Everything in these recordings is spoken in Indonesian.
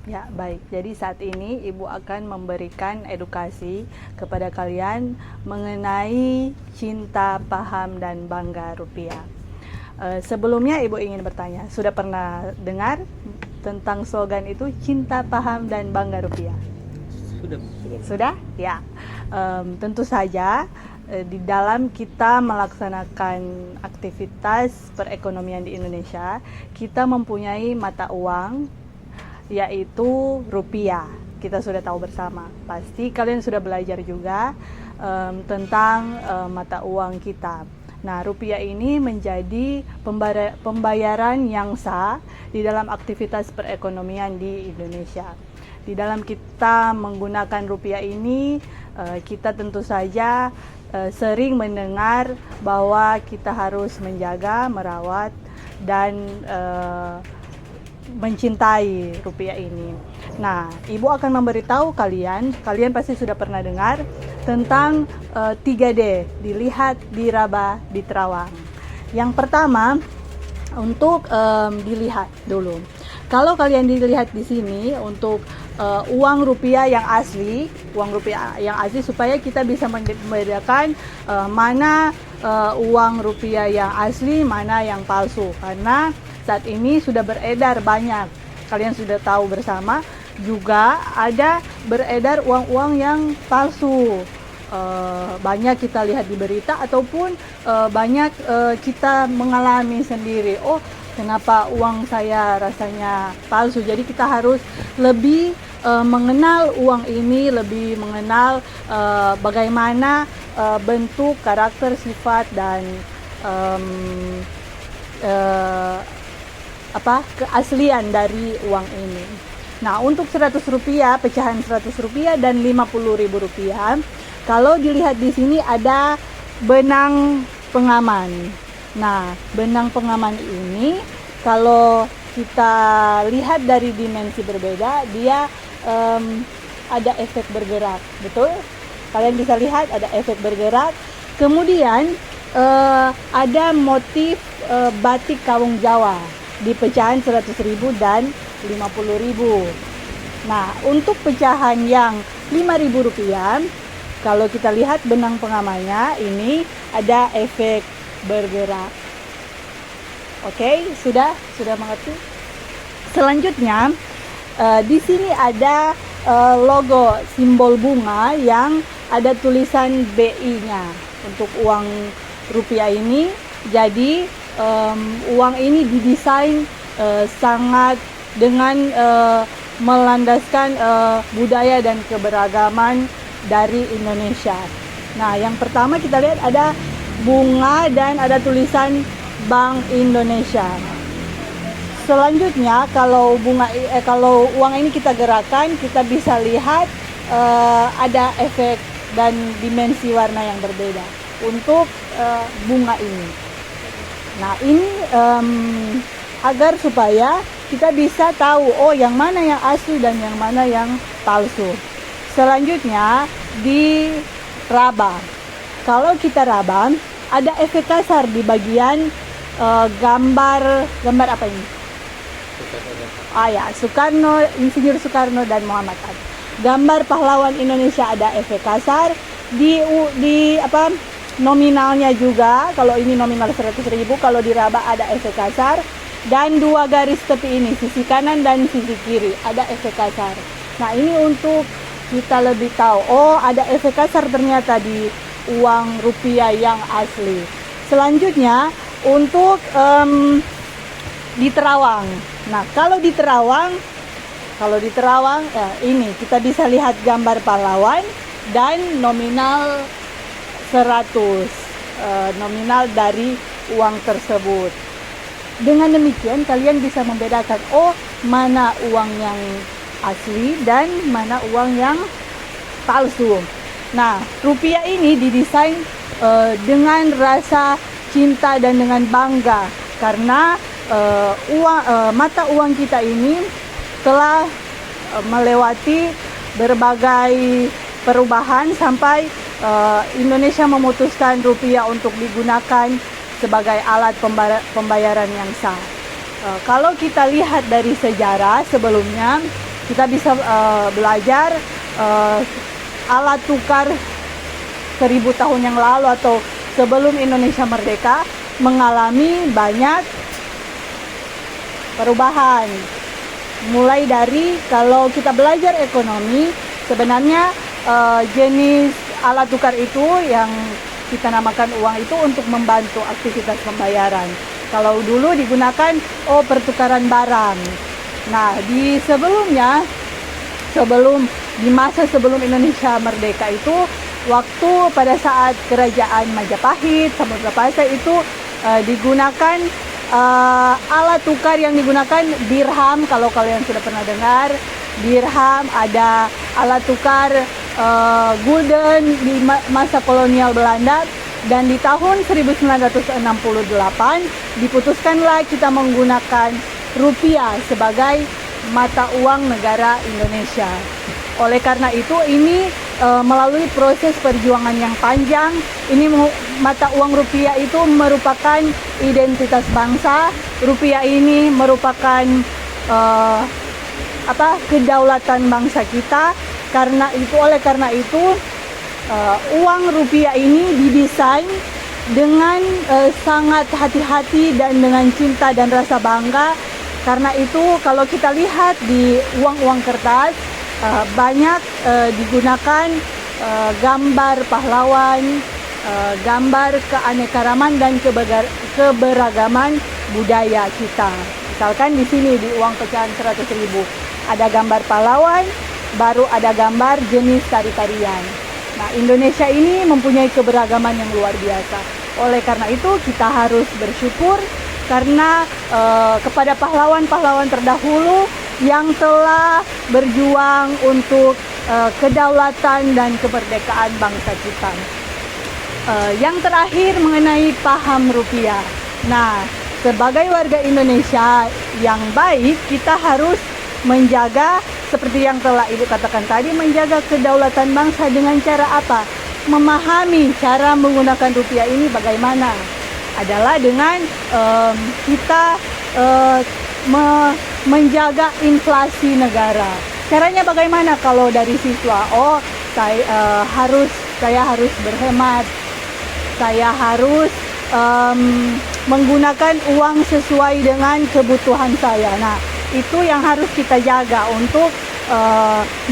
Ya, baik. Jadi saat ini Ibu akan memberikan edukasi kepada kalian mengenai cinta, paham, dan bangga rupiah. Sebelumnya Ibu ingin bertanya, sudah pernah dengar tentang slogan itu cinta, paham, dan bangga rupiah? Sudah? Ya. Tentu saja di dalam kita melaksanakan aktivitas perekonomian di Indonesia, kita mempunyai mata uang yaitu rupiah. Kita sudah tahu bersama. Pasti kalian sudah belajar juga tentang mata uang kita. Nah, rupiah ini menjadi pembayaran yang sah di dalam aktivitas perekonomian di Indonesia. Di dalam kita menggunakan rupiah ini, kita tentu saja sering mendengar bahwa kita harus menjaga, merawat, dan mencintai rupiah ini. Nah, Ibu akan memberitahu kalian pasti sudah pernah dengar tentang 3D, dilihat, diraba, diterawang. Yang pertama, untuk dilihat dulu. Kalau kalian dilihat di sini untuk uang rupiah yang asli, supaya kita bisa membedakan mana uang rupiah yang asli, mana yang palsu. Karena saat ini sudah beredar banyak, kalian sudah tahu bersama, juga ada beredar uang-uang yang palsu. Banyak kita lihat di berita ataupun banyak kita mengalami sendiri. Oh, kenapa uang saya rasanya palsu? Jadi kita harus lebih mengenal uang ini, lebih mengenal bagaimana bentuk, karakter, sifat, dan keaslian dari uang ini. Nah, untuk 100 rupiah, pecahan 100 rupiah dan 50 ribu rupiah, kalau dilihat di sini ada benang pengaman. Nah, benang pengaman ini kalau kita lihat dari dimensi berbeda, dia ada efek bergerak, betul? Kalian bisa lihat ada efek bergerak. Kemudian ada motif batik Kawung Jawa di pecahan 100.000 dan 50.000. Nah, untuk pecahan yang 5.000 rupiah, kalau kita lihat benang pengamannya ini ada efek bergerak. Oke, sudah mengerti? Selanjutnya, di sini ada logo simbol bunga yang ada tulisan BI-nya untuk uang rupiah ini. Jadi uang ini didesain sangat dengan melandaskan budaya dan keberagaman dari Indonesia. Nah, yang pertama kita lihat ada bunga dan ada tulisan Bank Indonesia. Selanjutnya kalau uang ini kita gerakkan, kita bisa lihat ada efek dan dimensi warna yang berbeda untuk bunga ini. Nah, ini agar supaya kita bisa tahu yang mana yang asli dan yang mana yang palsu. Selanjutnya diraba. Kalau kita raba, ada efek kasar di bagian gambar apa ini? Soekarno, Insinyur Soekarno dan Muhammad Hatta. Gambar pahlawan Indonesia ada efek kasar di nominalnya juga. Kalau ini nominal 100.000, kalau diraba ada efek kasar. Dan dua garis tepi ini, sisi kanan dan sisi kiri, ada efek kasar. Nah, ini untuk kita lebih tahu, ada efek kasar ternyata di uang rupiah yang asli. Selanjutnya untuk diterawang. Nah, kalau diterawang ini kita bisa lihat gambar pahlawan dan nominal 100, nominal dari uang tersebut. Dengan demikian kalian bisa membedakan mana uang yang asli dan mana uang yang palsu. Nah, rupiah ini didesain dengan rasa cinta dan dengan bangga karena mata uang kita ini telah melewati berbagai perubahan sampai Indonesia memutuskan rupiah untuk digunakan sebagai alat pembayaran yang sah. Kalau kita lihat dari sejarah sebelumnya, Kita bisa belajar alat tukar 1000 tahun yang lalu atau sebelum Indonesia merdeka mengalami banyak perubahan. Mulai dari kalau kita belajar ekonomi, sebenarnya jenis alat tukar itu yang kita namakan uang itu untuk membantu aktivitas pembayaran. Kalau dulu digunakan pertukaran barang. Nah, di masa sebelum Indonesia merdeka itu, waktu pada saat kerajaan Majapahit, Samudra Pasai itu digunakan alat tukar yang digunakan dirham. Kalau kalian sudah pernah dengar dirham, ada alat tukar gulden di masa kolonial Belanda, dan di tahun 1968 diputuskanlah kita menggunakan rupiah sebagai mata uang negara Indonesia. Oleh karena itu ini melalui proses perjuangan yang panjang, ini mata uang rupiah itu merupakan identitas bangsa. Rupiah ini merupakan kedaulatan bangsa kita. Oleh karena itu uang rupiah ini didesain dengan sangat hati-hati dan dengan cinta dan rasa bangga. Karena itu kalau kita lihat di uang-uang kertas banyak digunakan gambar pahlawan, gambar keanekaragaman dan keberagaman budaya kita. Misalkan di sini di uang pecahan 100.000 ada gambar pahlawan, baru ada gambar jenis tari-tarian. Nah, Indonesia ini mempunyai keberagaman yang luar biasa. Oleh karena itu kita harus bersyukur karena kepada pahlawan-pahlawan terdahulu yang telah berjuang untuk kedaulatan dan kemerdekaan bangsa kita. Yang terakhir mengenai paham rupiah. Nah, sebagai warga Indonesia yang baik, kita harus menjaga, seperti yang telah Ibu katakan tadi, menjaga kedaulatan bangsa dengan cara apa? Memahami cara menggunakan rupiah ini bagaimana? Adalah dengan kita menjaga inflasi negara. Caranya bagaimana? Kalau dari siswa, saya harus berhemat, saya harus menggunakan uang sesuai dengan kebutuhan saya. Nah, itu yang harus kita jaga untuk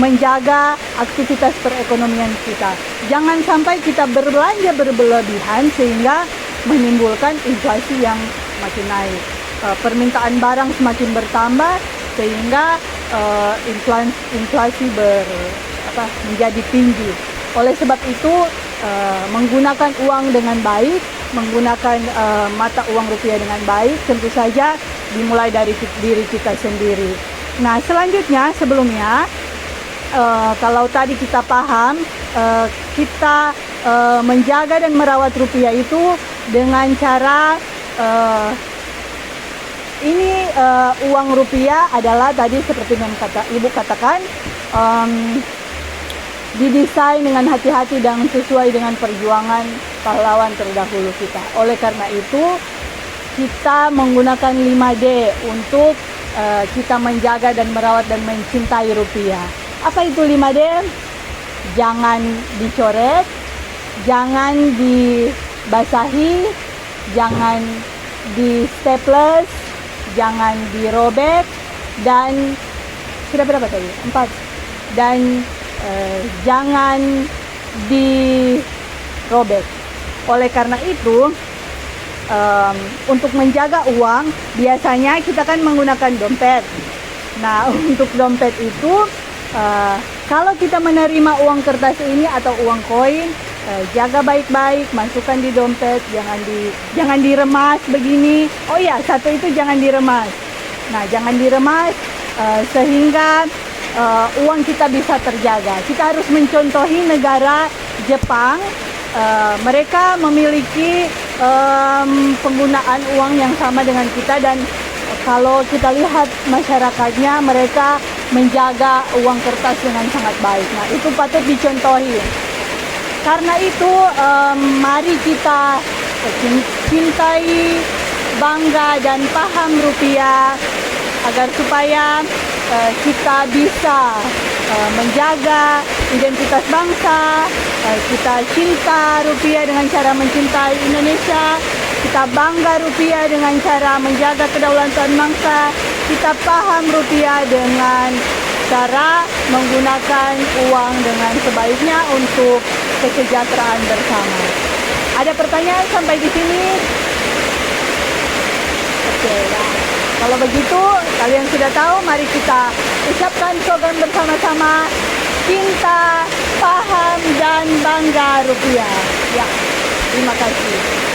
menjaga aktivitas perekonomian kita. Jangan sampai kita berbelanja berlebihan sehingga menimbulkan inflasi yang makin naik. Permintaan barang semakin bertambah sehingga inflasi menjadi tinggi. Oleh sebab itu menggunakan uang dengan baik, menggunakan mata uang rupiah dengan baik tentu saja dimulai dari diri kita sendiri. Nah, selanjutnya sebelumnya kalau tadi kita paham kita menjaga dan merawat rupiah itu dengan cara uang rupiah adalah tadi seperti yang Ibu katakan, didesain dengan hati-hati dan sesuai dengan perjuangan pahlawan terdahulu kita. Oleh karena itu kita menggunakan 5D untuk kita menjaga dan merawat dan mencintai rupiah. Apa itu 5D? Jangan dicoret, jangan dibasahi, jangan di staples, jangan dirobek, dan sudah berapa tadi? 4. Dan jangan dirobek. Oleh karena itu untuk menjaga uang biasanya kita kan menggunakan dompet. Nah, untuk dompet itu kalau kita menerima uang kertas ini atau uang koin, jaga baik-baik, masukkan di dompet, jangan diremas begini. Oh iya, satu itu jangan diremas. Nah, jangan diremas sehingga uang kita bisa terjaga. Kita harus mencontohi negara Jepang. Mereka memiliki penggunaan uang yang sama dengan kita, dan kalau kita lihat masyarakatnya, mereka menjaga uang kertas dengan sangat baik. Nah, itu patut dicontohi. Karena itu mari kita cintai, bangga dan paham rupiah agar supaya kita bisa menjaga identitas bangsa, kita cinta rupiah dengan cara mencintai Indonesia, kita bangga rupiah dengan cara menjaga kedaulatan bangsa, kita paham rupiah dengan cara menggunakan uang dengan sebaiknya untuk kesejahteraan bersama. Ada pertanyaan sampai di sini? Oke, ya. Kalau begitu, kalian sudah tahu, mari kita ucapkan slogan bersama-sama, cinta, paham, dan bangga rupiah. Ya, terima kasih.